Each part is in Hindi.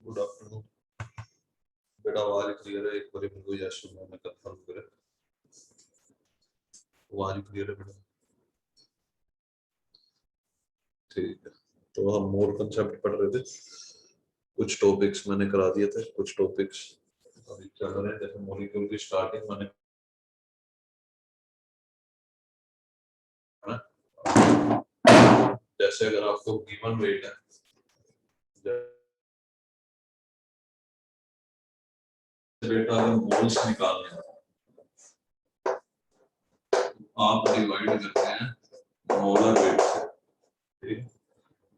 गुड आफ्टरनून बेटा, आवाज क्लियर है? एक बार मेरे को यस नो में कंफर्म करें। आवाज क्लियर है बेटा? ठीक है, तो हम मोर कंसेप्ट पढ़ रहे थे। कुछ टॉपिक्स मैंने करा दिए थे, कुछ टॉपिक्स अभी चल रहे हैं। जैसे मॉलिक्यूल की स्टार्टिंग मैंने जैसे अगर आपको गिवन वेट है, बेटा अगर मोल्स निकालने हैं आप डिवाइड करते हैं मोलर वेट से। ठीक,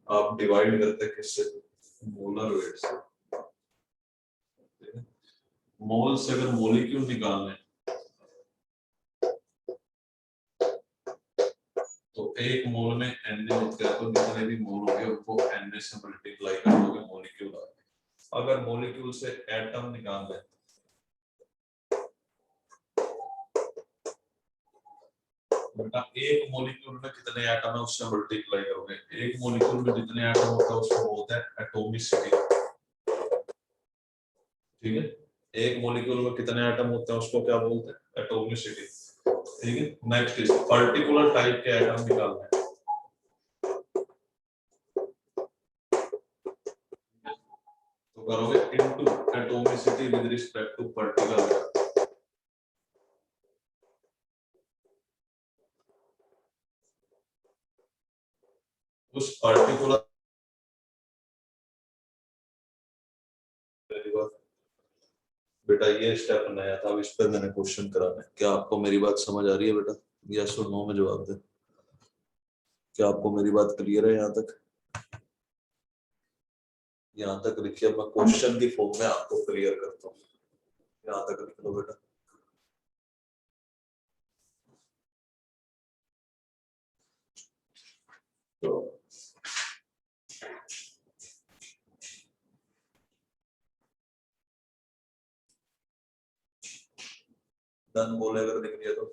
आप डिवाइड करते हैं किससे? मोलर वेट से। मोल से अगर मॉलिक्यूल निकालने तो एक मोल में एन होते हैं, तो जितने भी मोल होंगे उनको एन से मल्टीप्लाई कर दोगे, मॉलिक्यूल आ गए। अगर मॉलिक्यूल से एटम निकाल दें बेटा एक मॉलिक्यूल में कितने एटम है उससे मल्टीप्लाई करोगे। एक मॉलिक्यूल में जितने एटम होता है उसको बोलते हैं एटॉमिसिटी। ठीक है, एक मॉलिक्यूल में कितने एटम होते हैं उसको क्या बोलते हैं, एटॉमिसिटी। ठीक है, नेक्स्ट इज पर्टिकुलर टाइप के एटम निकालना है। तो करोगे into atomicity with respect to particular. उस पर्टिकुलर बेटा ये स्टेप नया था, अब इस पर मैंने क्वेश्चन कराना है। क्या आपको मेरी बात समझ आ रही है बेटा? यस और नो में जवाब दे। क्या आपको मेरी बात क्लियर है यहाँ तक? यहाँ तक लिखिए, मैं क्वेश्चन की फॉर्म में आपको क्लियर करता हूँ। यहाँ तक लिख लो बेटा। तो डन बोले अगर लिख लिया तो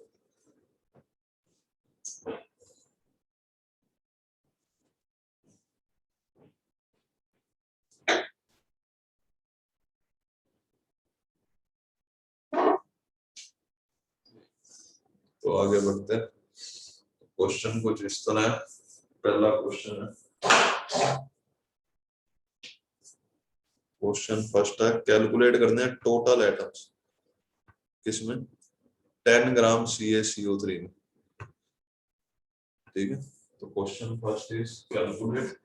आगे बढ़ते हैं। क्वेश्चन कुछ इस तरह है। पहला क्वेश्चन है, क्वेश्चन फर्स्ट है, कैलकुलेट करने हैं टोटल एटम्स किसमें, 10 ग्राम CaCO3 में। ठीक है, तो question first is calculate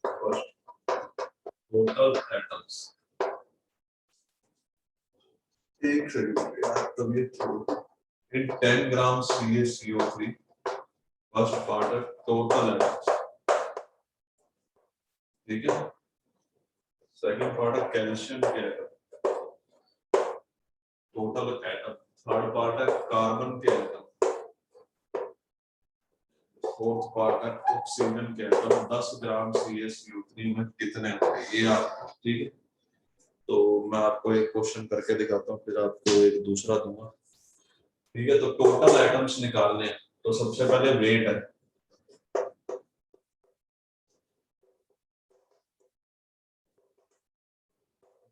first total atoms। एक सेकंड यार, तबीयत छोड़ो। In 10 gram CaCO3 first part है टोटल एटम्स। ठीक है, सेकंड पार्ट है कैल्शियम के atom, total atom. Third part है कार्बन के एटम, फोर्थ पार्ट है ऑक्सीजन के एटम। 10 ग्राम CaCO3 में कितने होंगे ये आप। ठीक है, तो मैं आपको एक क्वेश्चन करके दिखाता हूँ, फिर आपको एक दूसरा दूंगा। ठीक है, तो टोटल एटम्स निकालने हैं, तो सबसे पहले वेट है।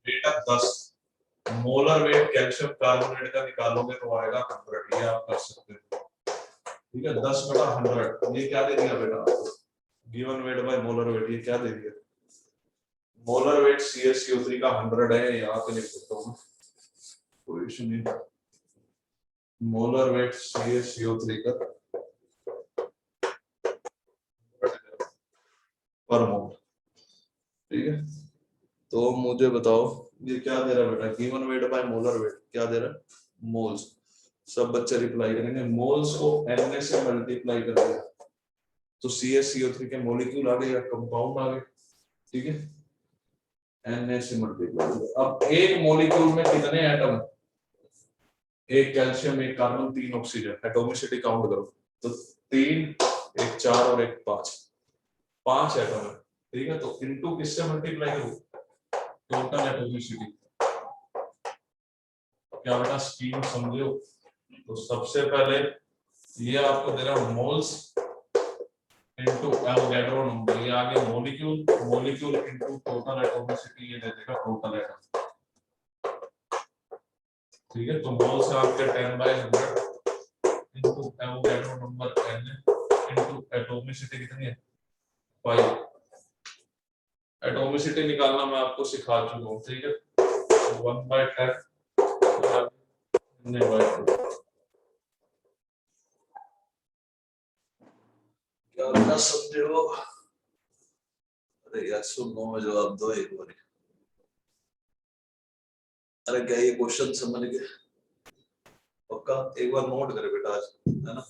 वेट है 10। मोलर वेट कैल्शियम कार्बोनेट का निकालोगे तो आएगा 100। ये आप कर सकते हो। ठीक है, 10/100 ये क्या दे दिया बेटा? Given weight by molar wait, ये क्या दे दिया? मोलर वेट CaCO3 का 100 है, यहाँ पे लिख देता हूँ कोई इशू नहीं। मोलर वेट CaCO3 का पर मोल। ठीक है, तो मुझे बताओ ये क्या दे रहा है बेटा? Given weight by molar wait क्या दे रहा है? मोल्स। सब बच्चे रिप्लाई करेंगे, मोल्स को Na से मल्टीप्लाई कर दिया तो CaCO3 के मॉलिक्यूल आ गए या कंपाउंड आ गए। ठीक है, Na से मल्टीप्लाई। अब एक मॉलिक्यूल में कितने एटम? एक कैल्शियम, एक कार्बन, 3 ऑक्सीजन। एटॉमिसिटी काउंट करो तो 3, एक 4 और एक 5, 5 एटम है। ठीक है, तो इनटू किससे मल्टीप्लाई करो? Total atomicity. क्या बेटा स्कीम समझो? तो सबसे पहले ये आपको दे रहा है मोल्स इनटू एवोगैड्रो नंबर, ये आगे molecule, molecule into total atomicity, ये दे देगा टोटल एटम। ठीक है, तो मोल्स आपके 10/100 into Avogadro number n into atomicity कितनी है? 5। एटॉमिसिटी निकालना मैं आपको सिखा चुका हूँ। ठीक है, 1/10 क्या बेटा समझे हो? अरे यार सुन नो में जवाब दो एक बार। अरे क्या ये क्वेश्चन समझ गए? पक्का एक बार नोट करे बेटा आज, है ना?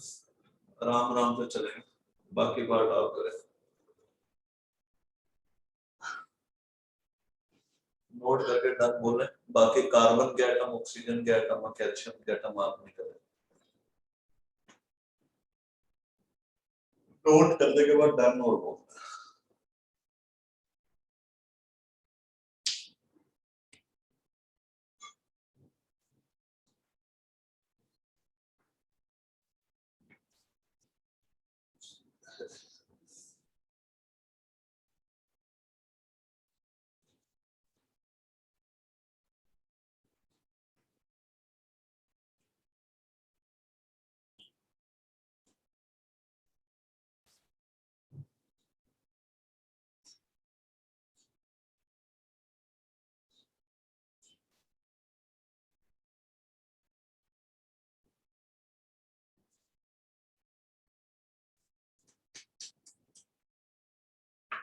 आराम आराम से चलेंगे, बाकी पार्ट आप करें। नोट करके डन बोले, बाकी कार्बन के एटम, ऑक्सीजन के एटम और कैल्शियम के एटम आप नहीं करें। नोट करने के बाद डन और बोल।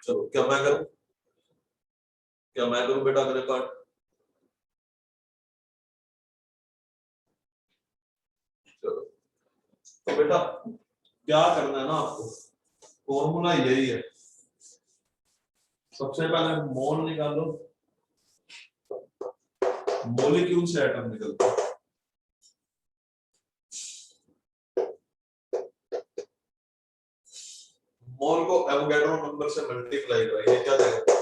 चलो क्या मैं करूं बेटा अगले पार्ट। चलो तो बेटा क्या करना है ना आपको, फॉर्मूला यही है। सबसे पहले मोल निकालो, मॉलिक्यूल से एटम निकलता है। मोल को एवोगैड्रो नंबर से मल्टीप्लाई करें, ये क्या देगा।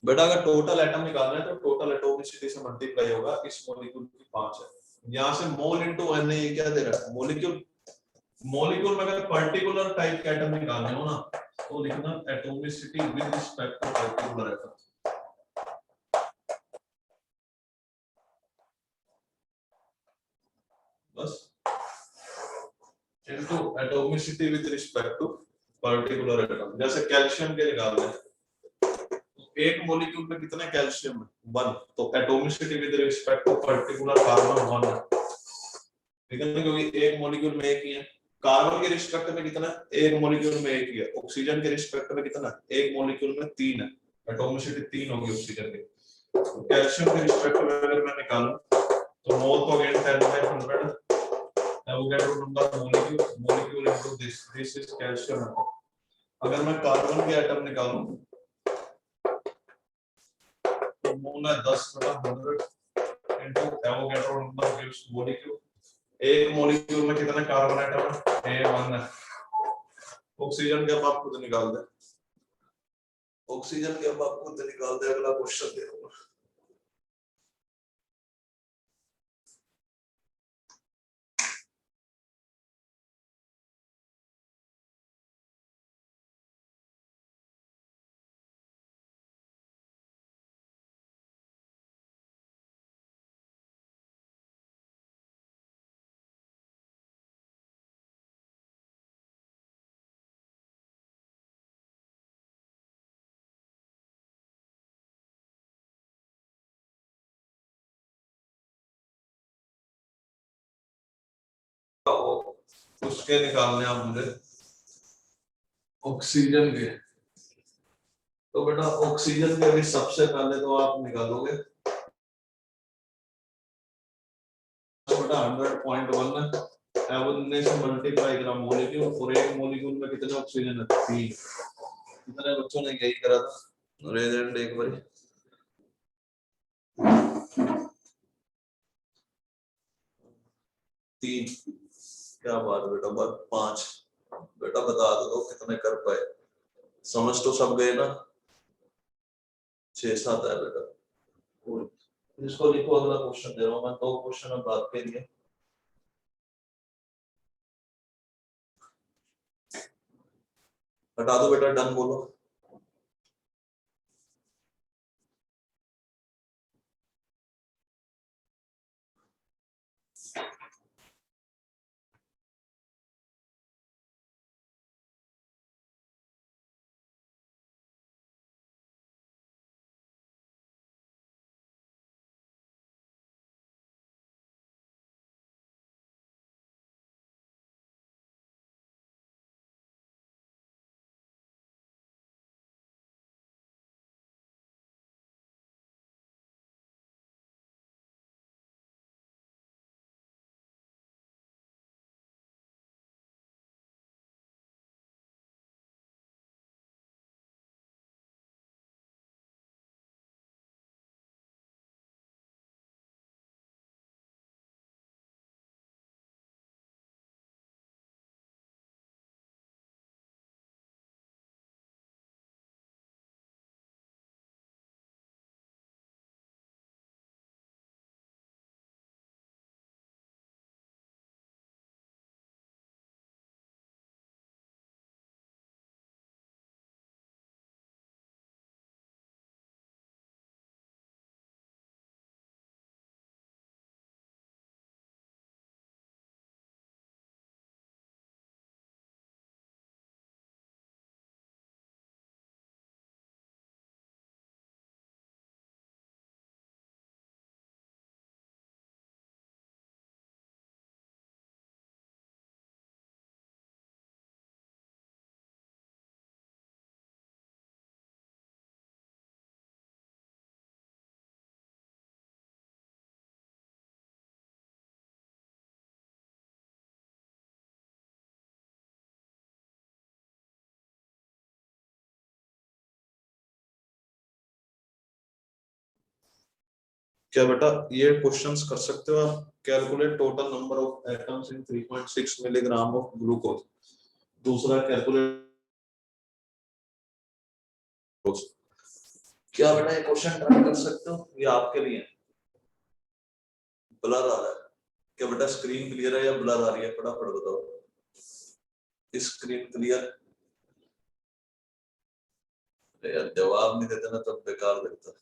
बेटा अगर टोटल एटम निकालना है तो टोटल एटॉमिसिटी से मल्टीप्लाई होगा। इस मॉलिक्यूल की 5 है, यहां से मोल इनटू एन, ये क्या दे रहा है मॉलिक्यूल। मॉलिक्यूल में अगर पर्टिकुलर टाइप के एटम निकालने हो ना तो लिखना atomicity with respect to particular atom, बस into atomicity with respect to particular atom. जैसे कैल्शियम के निकालने हैं, एक मॉलिक्यूल में कितने कैल्शियम है 1, तो atomicity with respect to particular carbon 1 है, ठीक है, क्योंकि एक मॉलिक्यूल में एक ही है। कार्बन के रिस्पेक्ट में कितना है, एक मॉलिक्यूल में एक ही है। ऑक्सीजन के रिस्पेक्ट में कितना है, एक मॉलिक्यूल में 3 है, एटॉमिसिटी 3 होगी ऑक्सीजन की। तो कैल्शियम के रिस्पेक्ट में अगर मैं निकालूं तो मोल तो again 10/100, Avogadro number molecule molecule into this is calcium atom. अगर मैं कार्बन के एटम निकालूं तो मोल है 10/100 into Avogadro number gives molecule. एक मॉलिक्यूल में कितने कार्बन एटम है, A1 है। ऑक्सीजन के अब आप खुद निकाल दे, ऑक्सीजन के अब आप खुद निकाल दे, अगला क्वेश्चन दे रहा हूं। उसके निकालने आप मुझे ऑक्सीजन के। तो बेटा ऑक्सीजन के भी सबसे पहले तो आप निकालोगे बेटा 100.1 एवोने से मल्टीप्लाई करा मॉलिक्यूल, और एक मॉलिक्यूल में कितने ऑक्सीजन है 3। कितने बच्चों ने यही करा था रेजेंट एक बार 3। क्या बात है बेटा, बात 5। बेटा बता दो कितने कर पाए, समझ तो सब गए ना। 6-7 है बेटा। इसको लिखो, अगला क्वेश्चन दे रहा हूं मैं, 2 क्वेश्चन अब बात के लिए। हटा दो बेटा, डन बोलो। क्या बेटा ये क्वेश्चंस कर सकते हो आप? Calculate total number of atoms in 3.6 milligram of glucose. दूसरा कैलकुलेट, क्या बेटा ये क्वेश्चन ट्राई कर सकते हो? ये आपके लिए ब्लर आ रहा है क्या बेटा? स्क्रीन क्लियर है या ब्लर आ रही है? फटाफट बताओ। Screen clear? यार जवाब नहीं देते ना तब बेकार लगता है।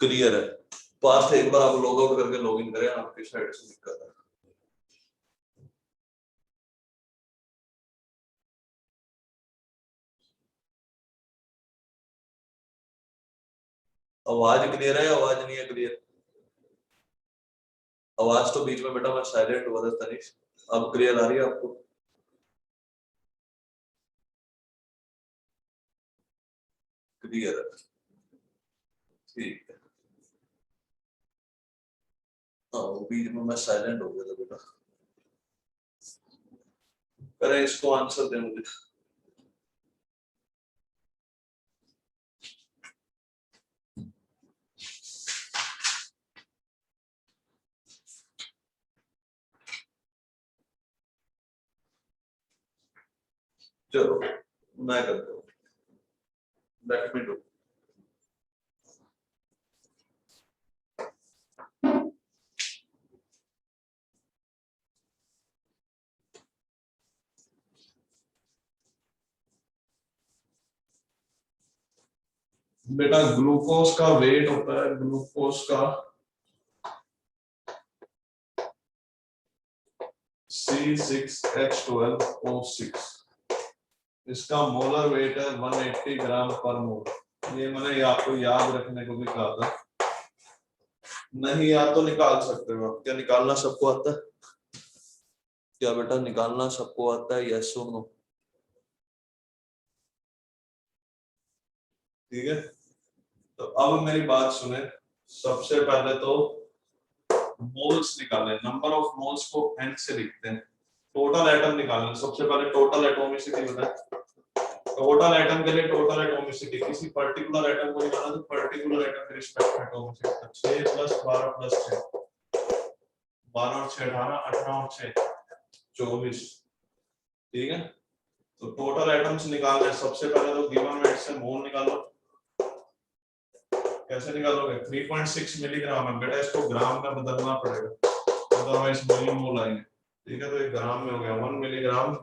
क्लियर है। पास एक बार आप लॉग आउट करके लॉग इन करें, आपकी साइड से दिक्कत है। आवाज क्लियर है या आवाज नहीं है क्लियर? आवाज तो बीच में बेटा मैं साइलेंट हुआ था तनिष, अब क्लियर आ रही है आपको? क्लियर है, ठीक है। हाँ वो बीच में मैं साइलेंट हो गया था बेटा। करें इसको आंसर दे मुझे। चलो मैं करता हूँ, लेट मी डू। बेटा ग्लूकोज का वेट होता है, ग्लूकोज का C6H12O6, इसका मोलर वेट है 180 ग्राम पर मोल। ये मैंने आपको याद रखने को भी कहा था, नहीं याद तो निकाल सकते हो आप। क्या निकालना सबको आता है? क्या बेटा निकालना सबको आता है? यस और नो? ठीक है, तो अब मेरी बात सुने। सबसे पहले तो मोल्स निकालें, नंबर ऑफ मोल्स को n से लिखते हैं। टोटल एटम निकालना, सबसे पहले टोटल एटॉमिसिटी बताएं। टोटल एटम के लिए टोटल एटॉमिसिटी, किसी पर्टिकुलर एटम को निकालना तो पर्टिकुलर एटम के रिस्पेक्ट में एटॉमिसिटी 6 + 12 + 6, 12 और 6 18, 18 और 6 24। ठीक है, तो टोटल एटम्स निकालने हैं। सबसे पहले तो गिवन वेट से मोल निकालो। कैसे निकालोगे? 3.6 मिलीग्राम है बेटा, इसको ग्राम में बदलना पड़ेगा, अदरवाइज मिलीमोल आएंगे। ठीक है, तो ये ग्राम में हो गया 1 मिलीग्राम,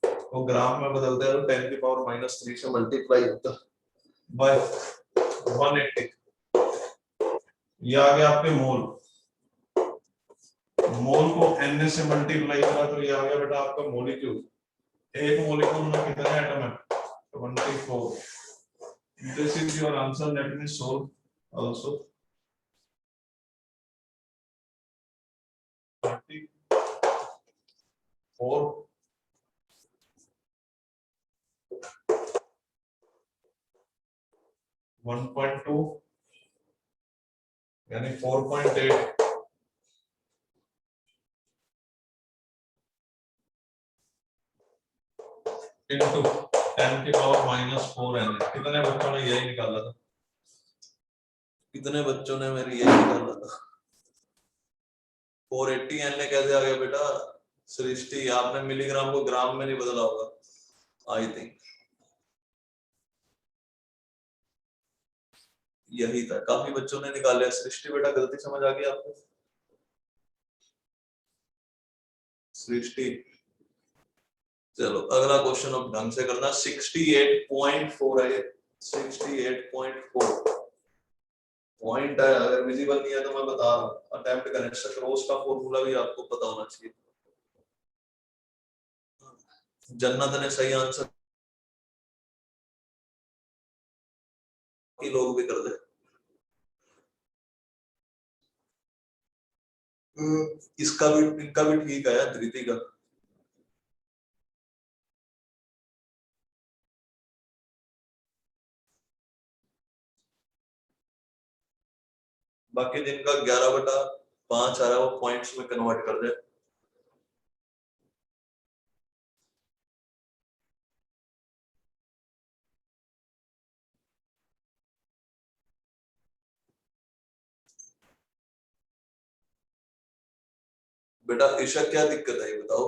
तो ग्राम में बदलते हैं तो 10⁻³ से मल्टीप्लाई होता है बाय 180। ये आ गया आपके मोल। मोल को n से मल्टीप्लाई करा तो ये आ गया बेटा आपका मोलिक्यूल। एक मोलिक्यूल में कितने एटम है? 24। This is your answer, let me solve also. 24 1.2 यानी 4.8 इंटू 10⁻⁻⁴ n। कितने बच्चों ने यही निकाला था? कितने बच्चों ने मेरी यही निकाला था? 480 n कैसे आ गया बेटा? सृष्टि आपने मिलीग्राम को ग्राम में नहीं बदला होगा आई थिंक। यही था, काफी बच्चों ने निकाला। सृष्टि बेटा गलती समझ आ गई आपको? सृष्टि चलो अगला क्वेश्चन अब ढंग से करना। 68.4 है ये, 68.4 पॉइंट है। अगर विजिबल नहीं है तो मैं बता रहा हूँ, अटेम्प्ट करें। सक्रोज का फॉर्मूला भी आपको पता होना चाहिए। जन्नत ने सही आंसर, की लोग भी कर दे। इसका भी, इनका भी ठीक है धृति का। बाकी जिनका 11/5 आ रहा है वो पॉइंट्स में कन्वर्ट कर दे। बेटा ईशा क्या दिक्कत है ये बताओ।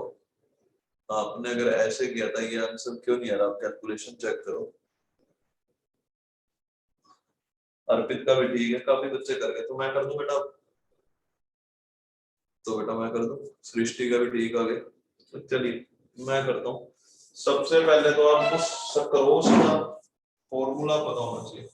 आपने अगर ऐसे किया था ये आंसर क्यों नहीं आ रहा, आप कैलकुलेशन चेक करो। अर्पित का भी ठीक है, काफी बच्चे कर गए, तो मैं कर दूं बेटा। तो बेटा मैं कर दूं, सृष्टि का भी ठीक आ गया। तो चलिए मैं करता हूँ। सबसे पहले तो आपको सक्रोज का फॉर्मूला पता होना चाहिए।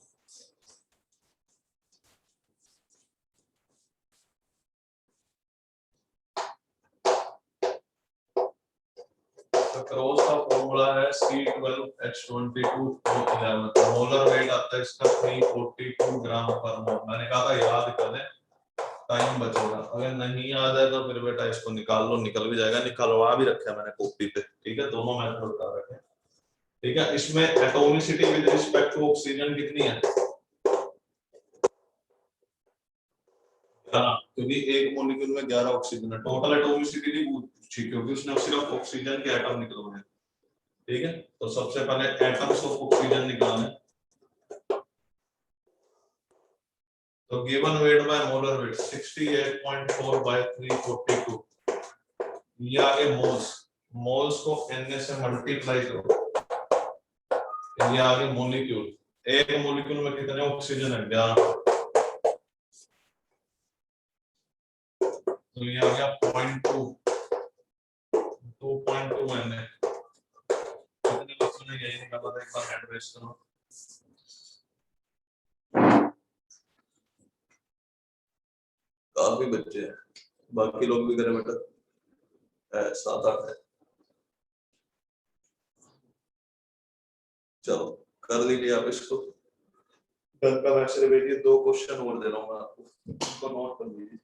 सक्रोज का फॉर्मूला है C12H22O11। मोलर वेट आता है इसका 342 ग्राम पर मोल। मैंने कहा था याद कर लें, टाइम बचेगा। अगर नहीं याद है तो फिर बेटा इसको निकाल लो, निकल भी जाएगा, निकलवा भी रखा है मैंने कॉपी पे, ठीक है, दोनों मेथड बता रखे हैं, ठीक है। इसमें atomicity with respect to oxygen कितनी है, क्योंकि एक मॉलिक्यूल में 11 ऑक्सीजन है। टोटल एटॉमिसिटी नहीं पूछी क्योंकि उसने सिर्फ ऑक्सीजन के एटम निकलवाए, ठीक है। तो सबसे पहले एटम्स ऑफ ऑक्सीजन निकालने। तो given weight by molar weight 68.4 by 342, ये आगे मोल्स, मोल्स को Na से मल्टीप्लाई करो, ये आगे मॉलिक्यूल, एक मॉलिक्यूल में कितने ऑक्सीजन है, 11, तो ये आ गया 0.2, 2.2 Na। कितने बच्चों ने यही निकाला था, एक बार हैंड रेस करो। काफी बच्चे हैं, बाकी लोग भी करें बेटा, 7-8 है। चलो कर लीजिए आप इसको। कल का मैं सिर्फ एक 2 क्वेश्चन और दे रहा हूँ मैं आपको, उसको नोट कर लीजिए।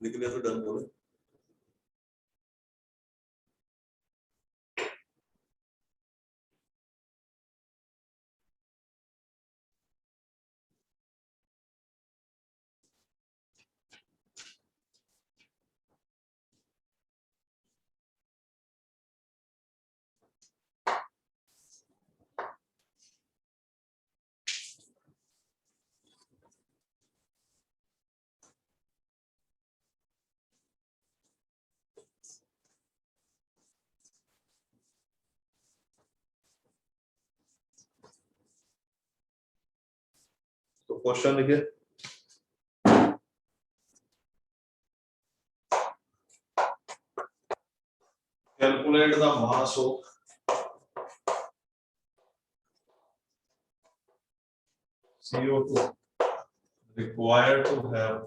लिख लिया तो डन बोले। तो क्वेश्चन लिखिए, calculate the mass of CO2 required to have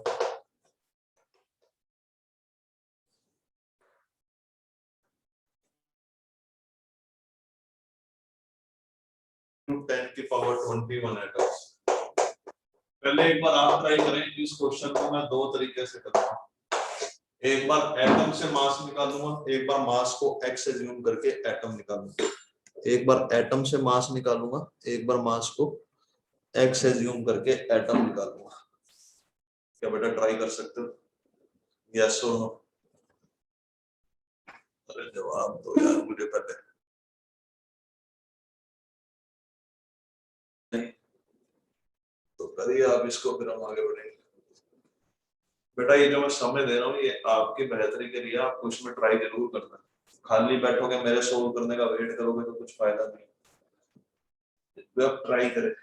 10 की पावर 21 एटम्स। पहले एक बार आप ट्राई करें, इस क्वेश्चन को मैं 2 तरीके से करूंगा। एक बार एटम से मास निकालूंगा, एक बार मास को x एज्यूम करके एटम निकालूंगा। एक बार एटम से मास निकालूंगा, एक बार मास को x एज्यूम करके एटम निकालूंगा। क्या बेटा ट्राई कर सकते हो, यस और नो? अरे जवाब दो यार मुझे पता है। नहीं तो करिए आप इसको, फिर हम आगे बढ़ेंगे। बेटा ये जो मैं समय दे रहा हूँ ये आपकी बेहतरी के लिए, आपको इसमें ट्राई जरूर करना। खाली बैठोगे मेरे सोल्व करने का वेट करोगे तो कुछ फायदा नहीं, तो आप ट्राई करें।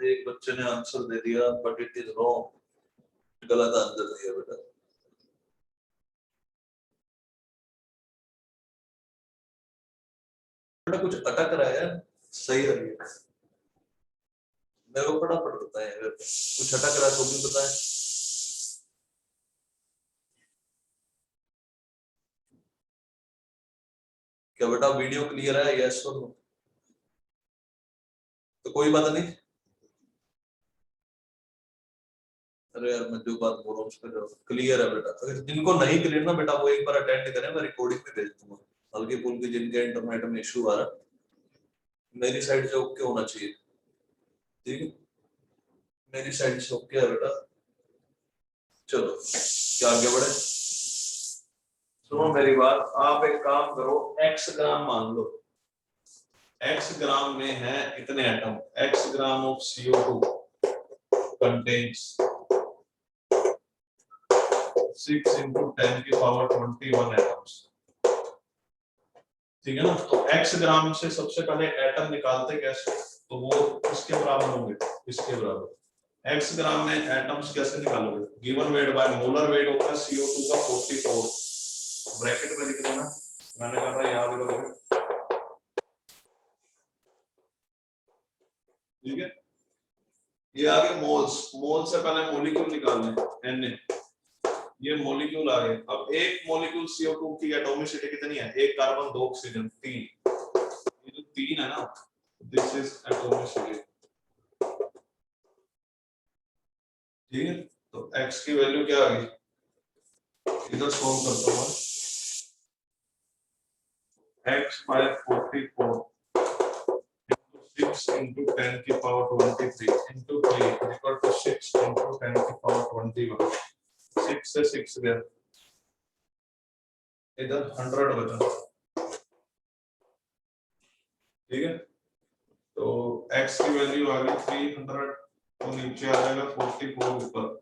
एक बच्चे ने आंसर दे दिया बट इट इज रॉन्ग, गलत आंसर दिया बेटा। बेटा कुछ अटक रहा है यार, सही है मेरे को फटाफट बताएं, अगर कुछ अटक रहा है तो भी बताएं। क्या बेटा वीडियो क्लियर है, यस और नो? तो कोई बात नहीं, अरे यार मैं जो बात बोल रहा हूँ उसका जवाब क्लियर है बेटा। अगर जिनको नहीं क्लियर ना बेटा, वो एक बार अटेंड करें, मैं रिकॉर्डिंग में भेज दूंगा। हल्की फुल्की जिनके इंटरनेट में इशू आ रहा, मेरी साइड से ओके होना चाहिए, ठीक है? मेरी साइड से ओके है बेटा। चलो क्या आगे बढ़े, सुनो मेरी बात। आप एक काम करो, x ग्राम मान लो, x ग्राम में है इतने atom, x gram of CO2 contains 6 into 10 की पावर 21 एटम्स, ठीक है ना? तो x ग्राम से सबसे पहले एटम निकालते कैसे, तो वो किसके बराबर होंगे, इसके बराबर। x ग्राम में एटम्स कैसे निकालोगे, given weight by molar wait होता है CO2 का 44, ब्रैकेट में लिख देना, मैंने कहा था याद करोगे, ठीक है? ये आगे मोल्स, मोल से पहले मॉलिक्यूल निकालने, Na, ये मॉलिक्यूल आ गए। अब एक मॉलिक्यूल CO2 की एटॉमिसिटी कितनी है, एक कार्बन दो ऑक्सीजन, 3, ये जो 3 है ना, दिस इज एटॉमिसिटी, ठीक है? तो x की वैल्यू क्या आ गई, इधर सॉल्व करता हूं, x by 44 6 into 10 की power 23 into 3 equal to 6 into 10 की पावर 21, 6 से 6 गया, इधर 100 बचा, ठीक है? तो x की वैल्यू आ गई 300, तो नीचे आ जाएगा 44 ऊपर,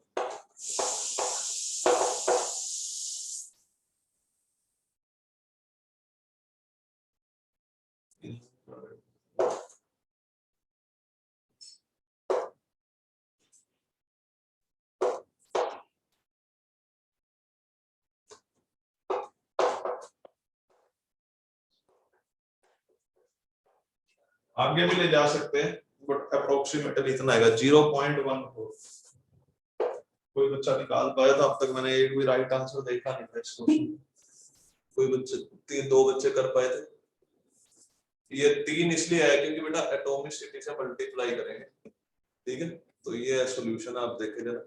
आगे भी ले जा सकते हैं बट अप्रोक्सीमेटली इतना आएगा 0.14। कोई बच्चा निकाल पाया था अब तक, मैंने एक भी राइट आंसर देखा नहीं था इस क्वेश्चन। कोई बच्चे, दो बच्चे कर पाए थे। ये 3 इसलिए है क्योंकि बेटा एटॉमिसिटी से मल्टीप्लाई करेंगे, ठीक है? तो ये है सॉल्यूशन, आप देखे जरा,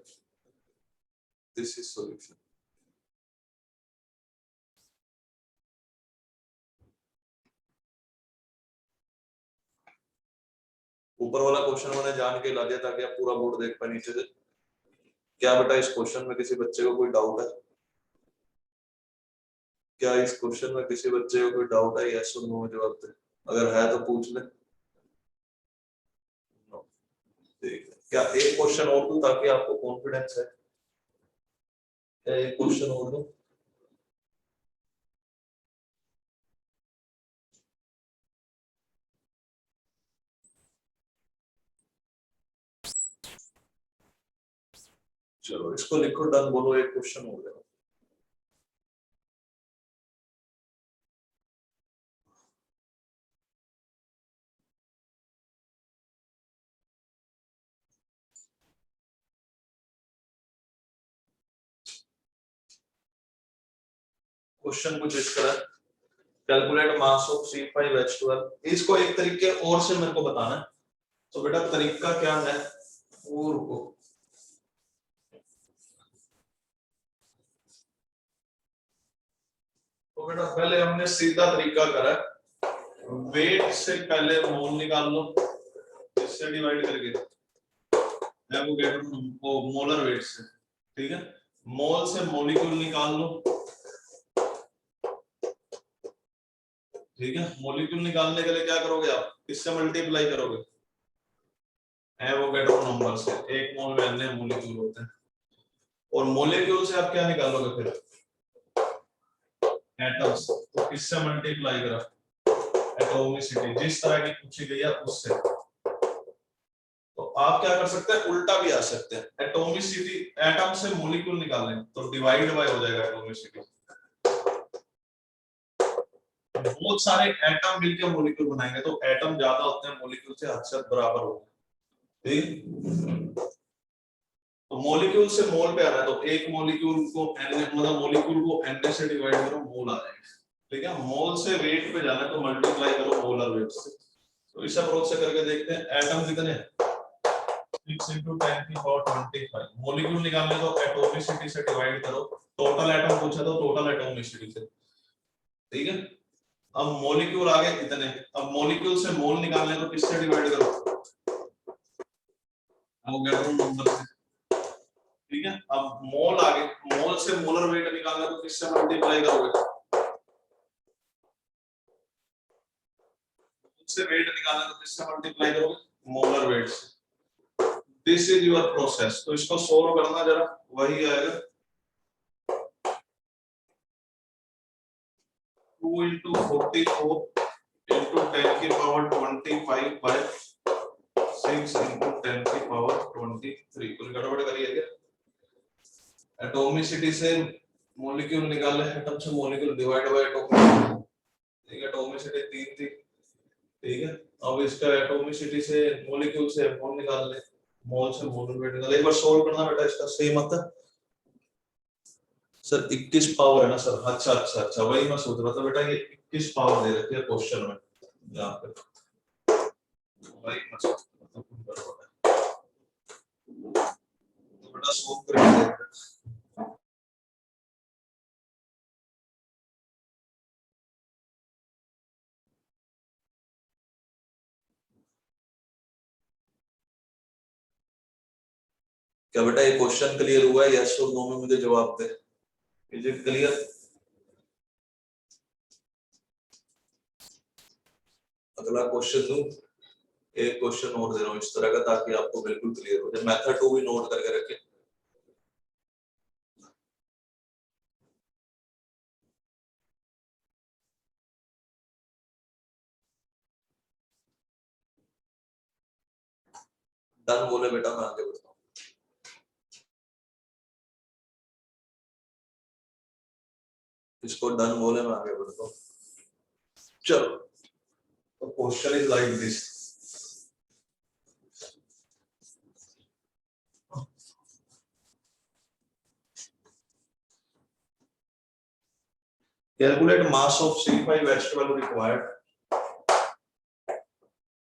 दिस इज सॉल्यूशन। ऊपर वाला क्वेश्चन मैंने जान के ला दिया ताकि आप पूरा बोर्ड देख पाए नीचे से। क्या बेटा इस क्वेश्चन में किसी बच्चे को कोई डाउट है? क्या इस क्वेश्चन में किसी बच्चे को कोई डाउट है? यस और नो में जवाब दे, अगर है तो पूछ ले। ठीक है, क्या एक क्वेश्चन और दूं ताकि आपको कॉन्फिडेंस है? क्या एक क्वेश्चन और दूं? चलो इसको लिखो, डन बोलो, एक क्वेश्चन हो गया। क्वेश्चन कुछ इस तरह, कैलकुलेट मास ऑफ C5H12। इसको एक तरीके और से मेरे को बताना है, तो बेटा तरीका क्या है वो रुको। तो बेटा पहले हमने सीधा तरीका करा, वेट से पहले मोल निकाल लो, इससे डिवाइड करके मोलर वेट से, ठीक है? मोल से मॉलिक्यूल निकाल लो, ठीक है? मॉलिक्यूल निकालने के लिए क्या करोगे आप, किससे मल्टीप्लाई करोगे, एवोगैड्रो नंबर से। एक मोल में अन्य मॉलिक्यूल होते हैं, और मॉलिक्यूल से आप क्या निकालोगे फिर, एटम्स। तो किससे मल्टीप्लाई करा, एटॉमिसिटी, जिस तरह की पूछी गई है उससे। तो आप क्या कर सकते हैं, उल्टा भी आ सकते हैं, एटॉमिसिटी, एटम से मॉलिक्यूल निकालें तो डिवाइड बाय हो जाएगा एटॉमिसिटी। बहुत सारे एटम मिलकर मॉलिक्यूल बनाएंगे तो एटम ज्यादा होते हैं मॉलिक्यूल से, हद से बराबर होगा, ठीक? तो मॉलिक्यूल से मोल पे आ रहा है, तो एक मॉलिक्यूल को n, मतलब मॉलिक्यूल को n से डिवाइड करो, मोल आ जाएगा, ठीक है? मोल से वेट पे जाना है तो मल्टीप्लाई करो मोलर वेट से। तो इस अप्रोच से करके देखते हैं, एटम कितने हैं, 6 into 10 की पावर 25। मॉलिक्यूल निकालने तो एटॉमिसिटी से डिवाइड करो, टोटल एटम पूछा तो टोटल एटॉमिसिटी से, ठीक है। अब मॉलिक्यूल आ गए इतने, अब मॉलिक्यूल से मोल निकालने तो किससे डिवाइड करो, एवोगैड्रो नंबर से, ठीक है। अब मोल आ गए, मोल से मोलर वेट निकालना तो किससे मल्टीप्लाई करोगे, उससे वेट निकालना तो किससे मल्टीप्लाई करोगे, मोलर वेट से। This is your process. तो इसको सोल्व करना जरा, वही आएगा 2 into 44 into 10 की पावर 25 by 6 into 10 की पावर 23। कुछ गड़बड़ करी है क्या, एटॉमिसिटी से मॉलिक्यूल निकाले, एटम से मॉलिक्यूल डिवाइड बाय एटॉमिसिटी, ठीक है। एटॉमिसिटी 3 थी, ठीक है। अब इसका एटॉमिसिटी से मॉलिक्यूल से मोल निकाल ले, मोल से मोल वेट निकाल, एक बार सोल्व करना बेटा इसका, सेम आता है सर 21 पावर है ना सर, अच्छा अच्छा अच्छा, वही मैं सोच रहा था बेटा, ये 21 पावर दे रखी है क्वेश्चन में यहाँ पे, वही मैं सोच रहा था तुम करोगे, तो बेटा सोल्व करके देखते हैं। क्या बेटा ये क्वेश्चन क्लियर हुआ है, यस और नो में मुझे जवाब दे, इज इट क्लियर। अगला क्वेश्चन दूं, एक क्वेश्चन और दे रहा हूँ इस तरह का, ताकि आपको बिल्कुल क्लियर हो जाए, मेथड 2 भी नोट करके रखें। डन बोले बेटा मैं आगे बढ़ता हूँ, इसको डन बोले मैं आगे बढ़ता हूँ। चलो, तो question is like this, calculate mass of C5H12 required,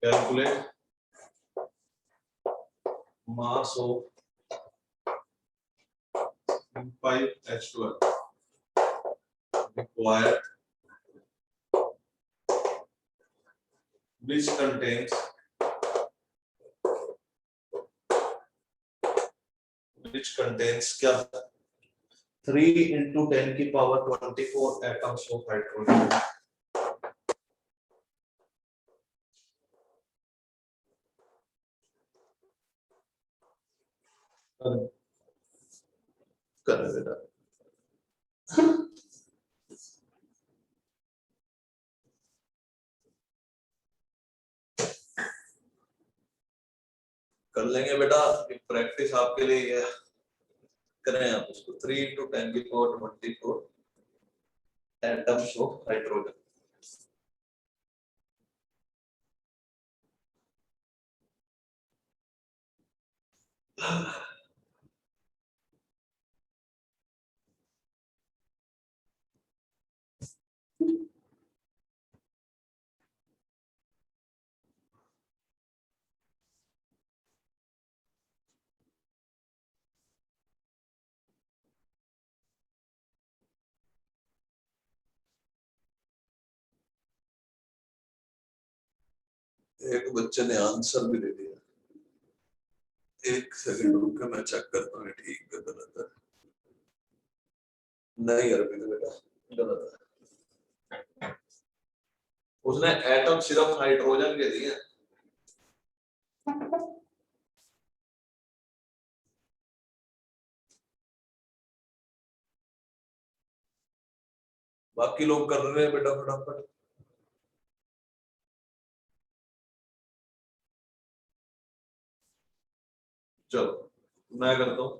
calculate mass of C5H12 required which contains क्या 3 into 10 की पावर 24 atoms of hydrogen। कर बेटा, कर लेंगे बेटा, प्रैक्टिस आपके लिए है, करें आप इसको। 3 into 10 की पावर 24 atoms of hydrogen। एक बच्चे ने आंसर भी दे दिया, एक सेकंड रुक के मैं चेक करता हूँ ठीक है गलत है, नहीं अर्पित बेटा गलत है, उसने एटम सिर्फ हाइड्रोजन के दिए, बाकी लोग कर रहे हैं बेटा फटाफट। चलो मैं करता हूँ।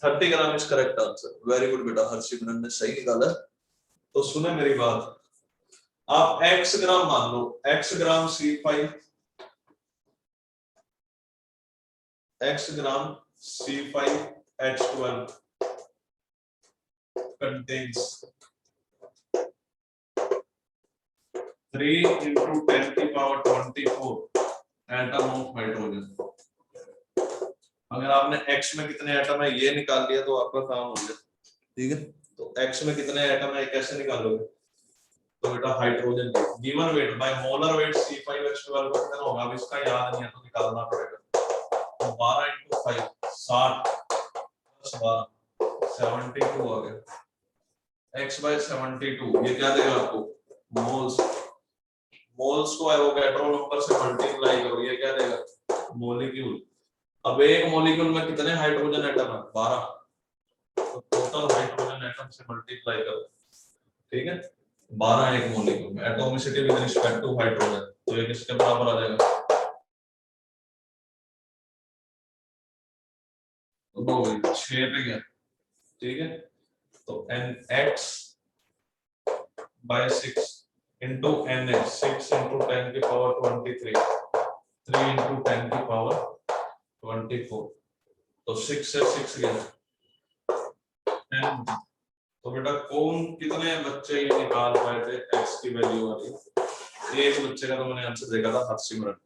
30 gram is correct answer, very good बेटा, हर्षिमरन ने सही निकाला। तो सुने मेरी बात, आप x ग्राम मान लो, x ग्राम C5, x ग्राम C5H12 contains 3 into 10 की पावर 24 एटम ऑफ हाइड्रोजन। अगर आपने x में कितने एटम है ये निकाल लिया तो आपका काम हो गया। ठीक है, तो x में कितने एटम है कैसे निकालोगे? तो बेटा hydrogen given weight by molar wait C5H12 का कितना होगा? अब इसका याद नहीं है तो निकालना पड़ेगा। तो 12 into 5 60 प्लस 12 72 आ गया। x by 72 ये क्या देगा आपको? मोल्स। मोल्स को एवोगैड्रो नंबर से मल्टीप्लाई करो, ये क्या देगा? मॉलिक्यूल। अब एक मॉलिक्यूल में कितने हाइड्रोजन एटम है? 12। तो टोटल हाइड्रोजन एटम से मल्टीप्लाई करो। ठीक है, 12 एक मॉलिक्यूल में। Atomicity with respect to hydrogen, तो ये किसके बराबर आ जाएगा? तो 2 6 पे गया। ठीक है, तो NX by 6 into NH 6 into 10 की पावर 23 3 into 10 की पावर 24। तो 6 से 6 गया 10। तो बेटा कौन कितने बच्चे ये निकाल पाए थे x की वैल्यू वाली? एक बच्चे का तो मैंने आंसर देखा था, हर्षिमरन।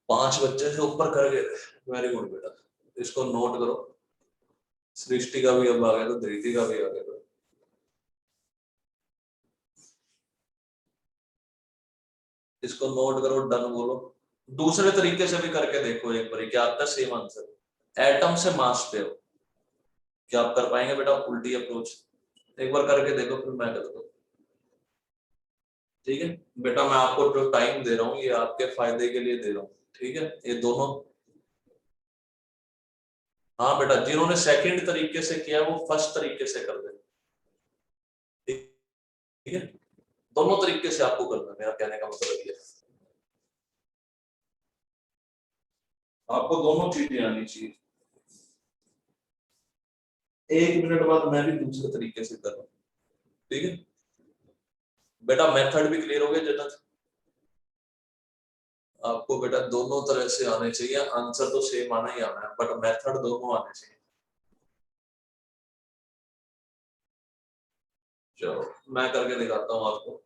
5 बच्चे से ऊपर कर गए। वेरी गुड बेटा, इसको नोट करो। सृष्टि का भी अब आ गया तो धृति का भी आ गया। इसको नोट करो, डन बोलो। दूसरे तरीके से भी करके देखो एक बार, क्या आता है सेम आंसर। एटम से मास पे हो, क्या आप कर पाएंगे बेटा उल्टी अप्रोच? एक बार करके देखो, फिर मैं कर दूं। ठीक है बेटा, मैं आपको जो टाइम दे रहा हूँ ये आपके फायदे के लिए दे रहा हूँ। ठीक है, ये दोनों। हाँ बेटा, जिन्होंने सेकंड तरीके से किया वो फर्स्ट तरीके से कर दे। ठीक है, दोनों तरीके से आपको करना है, मेरा कहने का मतलब ये है। आपको दोनों चीजें आनी चाहिए। 1 मिनट बाद मैं भी दूसरे तरीके से कर रहा हूँ। ठीक है बेटा, मेथड भी क्लियर हो गया जन्नत? आपको बेटा दोनों तरह से आने चाहिए, आंसर तो सेम आना ही आना है, बट मेथड दोनों आने चाहिए। चलो मैं करके दिखाता हूँ आपको।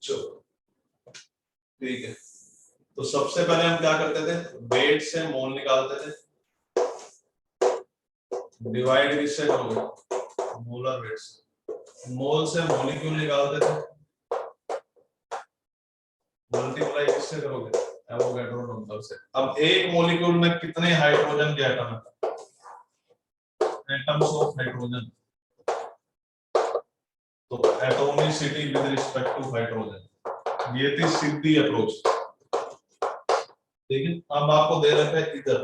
चलो ठीक है, तो सबसे पहले हम क्या करते थे? वेट से मोल निकालते थे। डिवाइड किससे करोगे? मोलर वेट से। मोल से मॉलिक्यूल निकालते थे। मल्टीप्लाई किससे करोगे? एवोगैड्रो नंबर से। अब एक मॉलिक्यूल में कितने हाइड्रोजन के एटम है? Atoms of hydrogen. तो atomicity with respect to hydrogen, ये थी सीधी अप्रोच। ठीक है, अब आपको दे रखे हैं इधर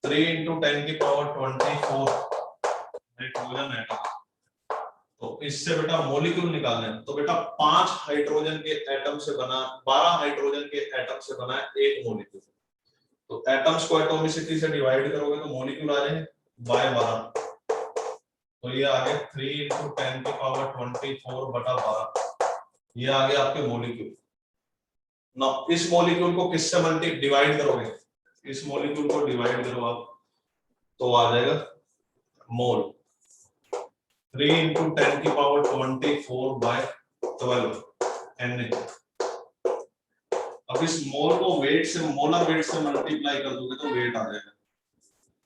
3 into 10 की पावर 24 हाइड्रोजन एटम। तो इससे बेटा मॉलिक्यूल निकालने हैं। तो बेटा 5 हाइड्रोजन के एटम से बना, 12 हाइड्रोजन के एटम से बना है एक मॉलिक्यूल। तो एटम्स को एटॉमिसिटी से डिवाइड करोगे तो मॉलिक्यूल आ जाएंगे बाय 12। तो ये आ गया 3 into 10 की पावर 24 बटा 12। ये आ गया आपके मॉलिक्यूल। ना इस मॉलिक्यूल को किससे मल्टी डिवाइड करोगे? इस मॉलिक्यूल को डिवाइड करो आप, तो आ जाएगा मोल। 3 into 10 की पावर 24 by 12 Na। अब इस मोल को वेट से, मोलर वेट से मल्टीप्लाई कर दोगे तो वेट आ जाएगा।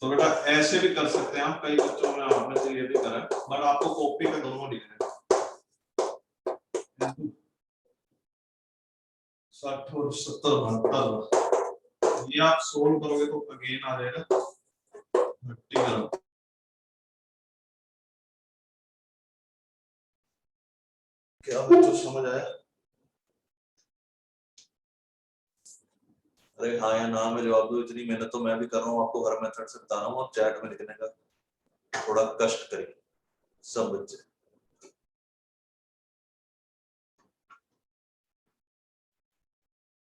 तो बेटा ऐसे भी कर सकते हैं हम, कई बच्चों में आपने से ये भी करा है, बट आपको कॉपी पे दोनों लिखना है। 60 और 70 72 ये आप सोल्व करोगे तो अगेन आ जाएगा 30 ग्राम। क्या बच्चों समझ आया? अरे हाँ या ना में जवाब दो, इतनी मेहनत तो मैं भी कर रहा हूँ, आपको हर मेथड से बता रहा हूँ, और चैट में लिखने का थोड़ा कष्ट करिए सब बच्चे।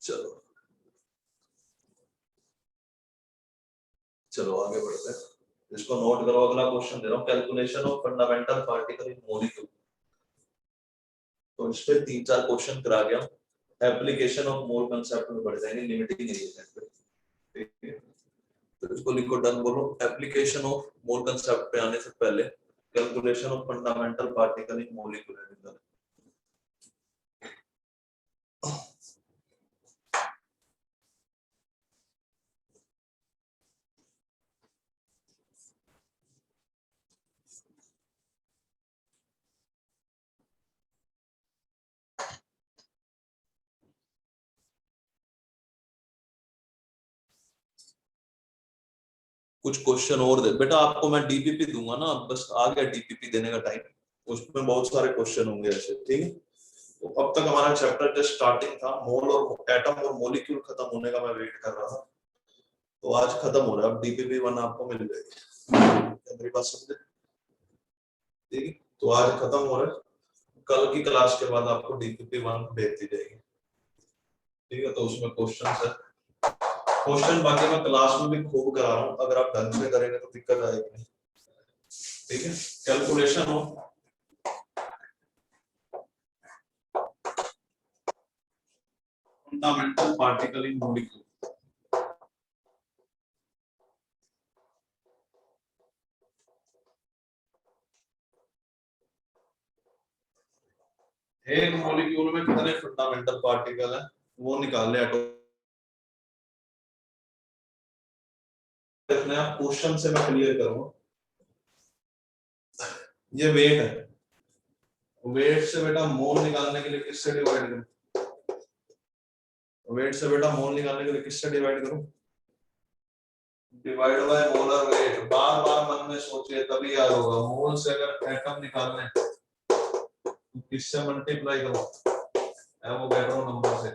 चलो चलो आगे बढ़ते हैं। इसको नोट करो, अगला क्वेश्चन दे रहा हूँ, calculation of fundamental particle in molecule. तो इस पे 3-4 क्वेश्चन करा गया, एप्लीकेशन ऑफ मोल कांसेप्ट में बढ़ जाएंगे, लिमिटिंग एरिया पे, ठीक है। तो इसको लिखो, डन बोलो। एप्लीकेशन ऑफ मोल कांसेप्ट पे आने से पहले calculation of fundamental particle in molecule. कुछ क्वेश्चन और दे बेटा, आपको मैं डीपीपी दूंगा ना, बस आ गया डीपीपी देने का टाइम, उसमें बहुत सारे क्वेश्चन होंगे ऐसे, ठीक है। तो अब तक हमारा चैप्टर जस्ट स्टार्टिंग था, मोल और एटम और मॉलिक्यूल खत्म होने का मैं वेट कर रहा था, तो आज खत्म हो रहा है, अब डीपीपी 1 आपको मिल जाएगी, मेरी बात समझे, ठीक है। तो आज खत्म हो रहा है, कल की क्लास के बाद आपको डीपीपी 1 भेज दी जाएगी, ठीक है। तो उसमें क्वेश्चन है, क्वेश्चन बाकी मैं क्लास में भी खूब करा रहा हूँ, अगर आप ढंग से करेंगे तो दिक्कत आएगी नहीं, ठीक है। कैलकुलेशन हो फंडामेंटल पार्टिकल इन मॉलिक्यूल। एक मॉलिक्यूल में कितने फंडामेंटल पार्टिकल है वो निकाल ले, देखना है क्वेश्चन से मैं क्लियर करूंगा। ये वेट है, वेट से बेटा मोल निकालने के लिए किससे डिवाइड करूं, वेट से बेटा मोल निकालने के लिए किससे डिवाइड करूं, डिवाइड बाय मोलर वेट। बार बार मन में सोचिए तभी याद होगा, मोल से अगर एटम निकालना है तो किससे मल्टीप्लाई करो, एवोगैड्रो नंबर से।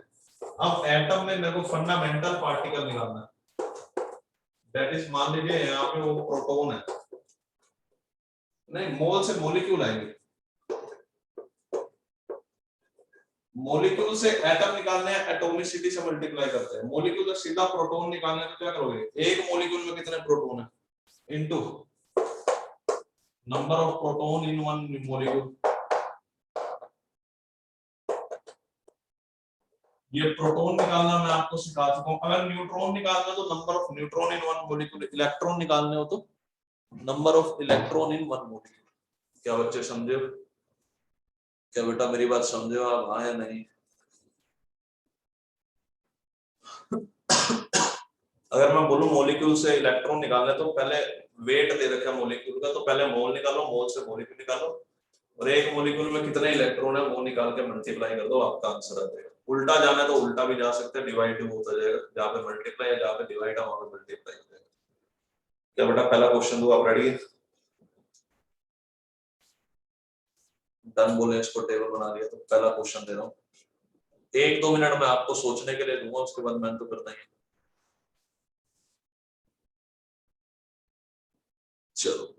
अब एटम में मेरे को फंडामेंटल पार्टिकल निकालना है, दैट इज मान लीजिए यहाँ पे वो प्रोटॉन है, नहीं मोल से मॉलिक्यूल आएंगे, मॉलिक्यूल से एटम निकालने हैं, एटॉमिसिटी से मल्टीप्लाई करते हैं, मॉलिक्यूल से सीधा प्रोटॉन निकालने तो क्या करोगे, एक मॉलिक्यूल में कितने प्रोटॉन है into number of proton in one molecule. ये प्रोटॉन निकालना मैं आपको सिखा चुका हूं, अगर न्यूट्रॉन निकालना तो number of neutron in one molecule, electron निकालने हो तो number of electron in one molecule. क्या बच्चे समझे, क्या बेटा मेरी बात समझे आप, हाँ या नहीं। अगर मैं बोलूं मॉलिक्यूल से इलेक्ट्रॉन निकालने तो पहले वेट दे रखा है मॉलिक्यूल का, तो पहले मोल निकालो, मोल से मॉलिक्यूल निकालो, और एक मॉलिक्यूल में कितने इलेक्ट्रॉन है वो निकाल के मल्टीप्लाई कर दो, आपका आंसर आ जाएगा। उल्टा जाना है तो उल्टा भी जा सकते हैं, डिवाइड होता जाएगा, जहाँ पे मल्टीप्लाई है जहाँ पे डिवाइड है वहां पे मल्टीप्लाई हो जाएगा। क्या बेटा पहला क्वेश्चन दो, आप रेडी है, डन बोले, इसको टेबल बना दिया, तो पहला क्वेश्चन दे रहा हूँ, 1-2 मिनट में आपको सोचने के लिए दूंगा, उसके बाद मैंने तो करना ही है। चलो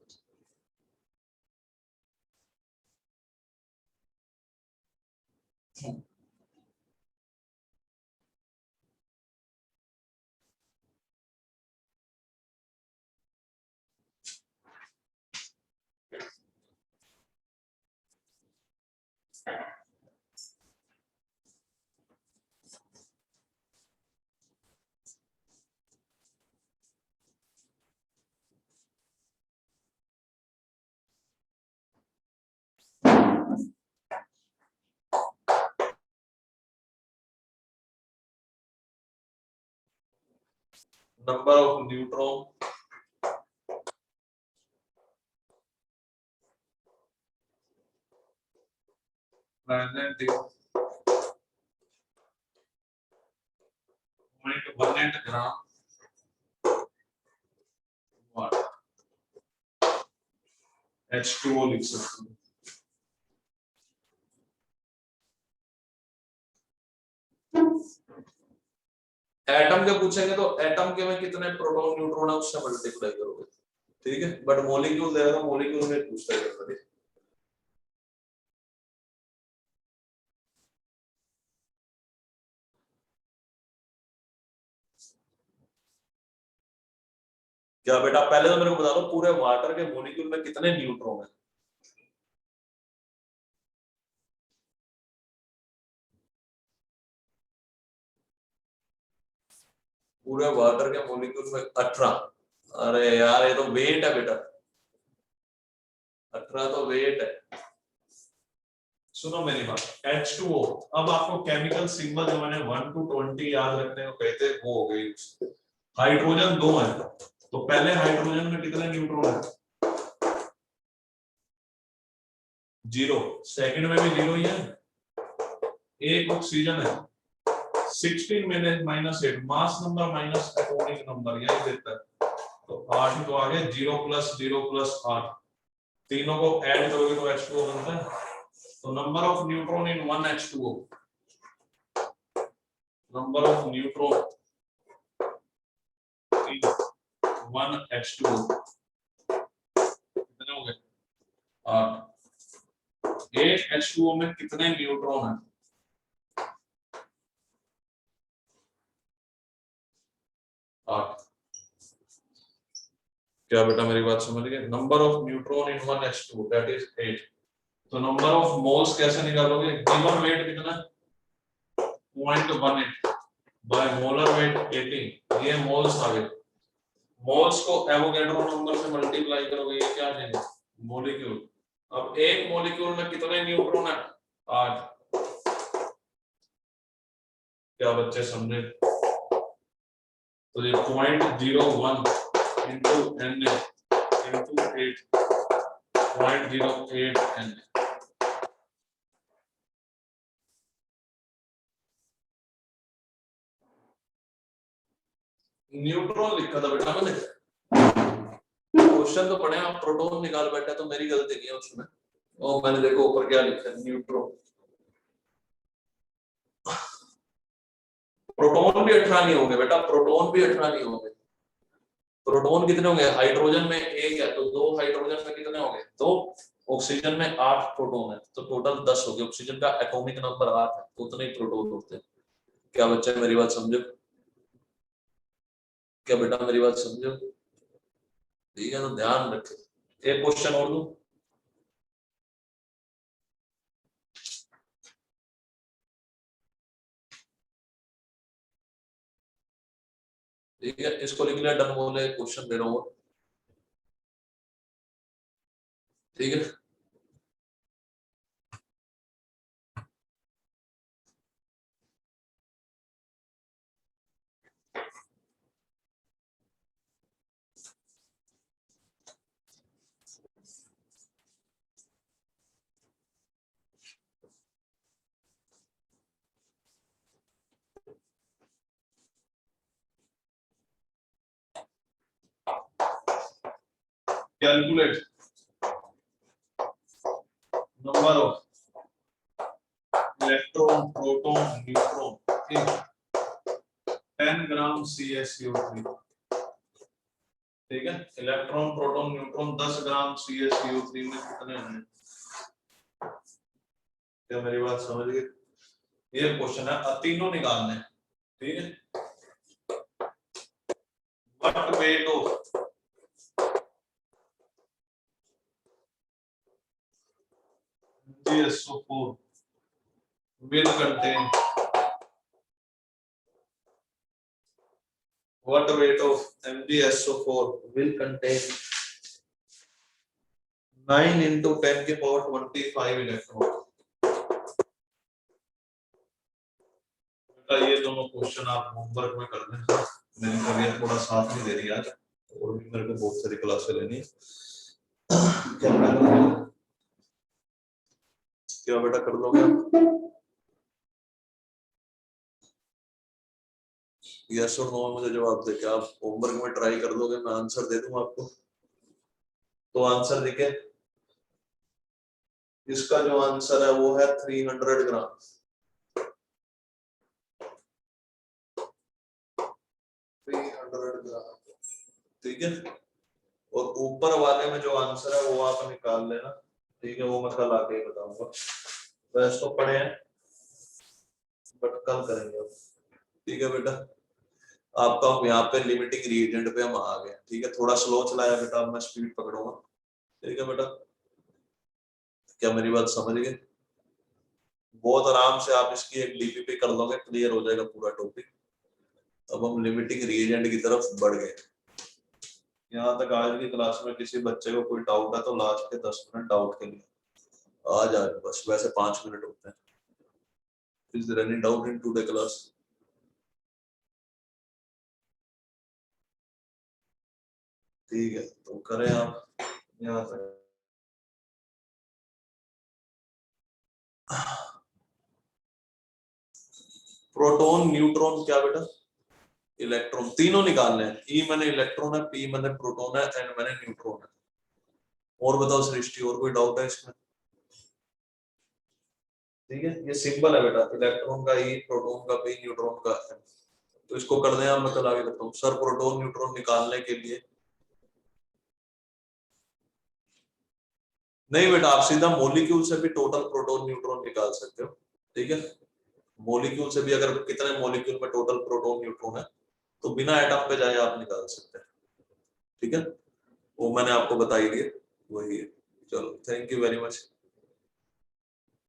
number of neutron present in 0.18 gram water, H2O लिख सकते हैं। एटम के पूछेंगे तो एटम के में कितने प्रोटॉन न्यूट्रॉन है उससे मल्टीप्लाई करोगे, ठीक है। बट मॉलिक्यूल दे रहा था, मॉलिक्यूल में पूछता है। क्या बेटा, पहले तो मेरे को बता दो पूरे वाटर के मॉलिक्यूल में कितने न्यूट्रॉन है। पूरे वाटर के मॉलिक्यूल में 18। अरे यार ये तो वेट है बेटा, 18 तो वेट है। सुनो मेरी बात, H2O, अब आपको केमिकल सिंबल जो मैंने 1 to 20 याद रखने को कहते हैं वो हो गई। हाइड्रोजन 2 है, तो पहले हाइड्रोजन में कितने न्यूट्रॉन है? 0। सेकंड में भी 0 ही है। एक ऑक्सीजन है, 16 minus 8, mass number minus atomic number, यही देता है। तो 8 तो आगे 0 प्लस 0 प्लस 8, तीनों को ऐड करोगे तो H2O बनता है। तो number of neutron in 1 H2O, number of neutron in 1 H2O कितने हो गए? 8। एक H2O में कितने न्यूट्रॉन है? 8। क्या बेटा मेरी बात समझ गए? Number of neutron in 1 H2O that is 8। तो नंबर ऑफ मोल्स कैसे निकालोगे? गिवन वेट कितना है? 0.18 बाय मोलर वेट 18, ये मोल्स आ गए। मोल्स को एवोगैड्रो नंबर से मल्टीप्लाई करोगे, ये क्या आ जाएगा? मॉलिक्यूल। अब एक मॉलिक्यूल में कितने न्यूट्रॉन है? 8। क्या बच्चे समझे? तो ये 0.01 into N into 8, 0.08 N. Neutron लिखा था बेटा मैंने, क्वेश्चन तो पढ़े, आप प्रोटॉन निकाल बैठे तो मेरी गलती नहीं है उसमें। और मैंने देखो ऊपर क्या लिखा है, न्यूट्रॉन। प्रोटॉन भी 18 नहीं होंगे बेटा, प्रोटॉन भी 18 नहीं होंगे। प्रोटॉन कितने होंगे? हाइड्रोजन में 1 है तो 2 हाइड्रोजन में कितने होंगे? 2। ऑक्सीजन में 8 प्रोटॉन है तो टोटल 10 हो गए। ऑक्सीजन का एटॉमिक नंबर 8 है तो उतने ही प्रोटॉन होते हैं। क्या बच्चे मेरी बात समझो? क्या बेटा मेरी बात समझो? ठीक है, तो ध्यान रखें। एक क्वेश्चन और दूं? ठीक है, इसको लिख लिया, डन बोले, क्वेश्चन दे रहा हूँ। ठीक है, calculate number of electron proton neutron in 10 gram CaCO3। ठीक है, इलेक्ट्रॉन प्रोटॉन न्यूट्रॉन 10 ग्राम CaCO3 में कितने हैं? क्या मेरी बात समझ गए? ये क्वेश्चन है, तीनों निकालने। ठीक है, what weight of GSO4 will contain, what weight of MgSO4 will contain 9 into 10 के पावर 25 इलेक्ट्रॉन। ये दोनों क्वेश्चन आप होमवर्क में कर लें। मेरी तबीयत थोड़ा साथ नहीं दे रही आज, और भी मेरे को बहुत सारी क्लासें लेनी है। क्या बेटा कर लोगे आप? यस और नो मुझे जवाब दे, क्या आप होमवर्क में ट्राई कर लोगे? मैं आंसर दे दूं आपको। तो आंसर देखे, इसका जो आंसर है वो है 300 ग्राम। 300 ग्राम। ठीक है, और ऊपर वाले में जो आंसर है वो आप निकाल लेना। ठीक है, वो मैं कल आके ही बताऊंगा। वैसे तो पढ़े हैं बट कल करेंगे अब। ठीक है बेटा, आपका यहाँ पे लिमिटिंग रिएजेंट पे हम आ गए। ठीक है, थोड़ा स्लो चलाया बेटा, अब मैं स्पीड पकड़ूंगा। ठीक है बेटा, क्या मेरी बात समझ गए? बहुत आराम से आप इसकी एक डीपीपी कर लोगे, क्लियर हो जाएगा पूरा टॉपिक। अब हम लिमिटिंग रिएजेंट की तरफ बढ़ गए। यहाँ तक आज की क्लास में किसी बच्चे को कोई डाउट है तो लास्ट के 10 मिनट डाउट के लिए आ जाए बस, वैसे 5 मिनट होते हैं। Is there any doubt in today class? ठीक है, तो करें आप यहाँ तक। प्रोटॉन, न्यूट्रॉन, क्या बेटा? इलेक्ट्रॉन, तीनों निकालने हैं। ई मैंने इलेक्ट्रॉन है, पी मैंने प्रोटॉन है, एन मैंने न्यूट्रॉन है। और बताओ सृष्टि, और कोई डाउट है इसमें? ठीक है, ये सिंपल है बेटा, इलेक्ट्रॉन का ई, प्रोटॉन का पी, न्यूट्रॉन का एन। तो इसको कर दें आप, मैं कल आगे करता हूँ। सर प्रोटॉन न्यूट्रॉन निकालने के लिए नहीं बेटा, आप सीधा मॉलिक्यूल से भी टोटल प्रोटॉन न्यूट्रॉन निकाल सकते हो। ठीक है, मॉलिक्यूल से भी अगर कितने मॉलिक्यूल में टोटल प्रोटॉन न्यूट्रॉन है तो बिना एटम पे जाए आप निकाल सकते हैं। ठीक है, वो मैंने आपको बता ही दिया, वही है। चलो, थैंक यू वेरी मच।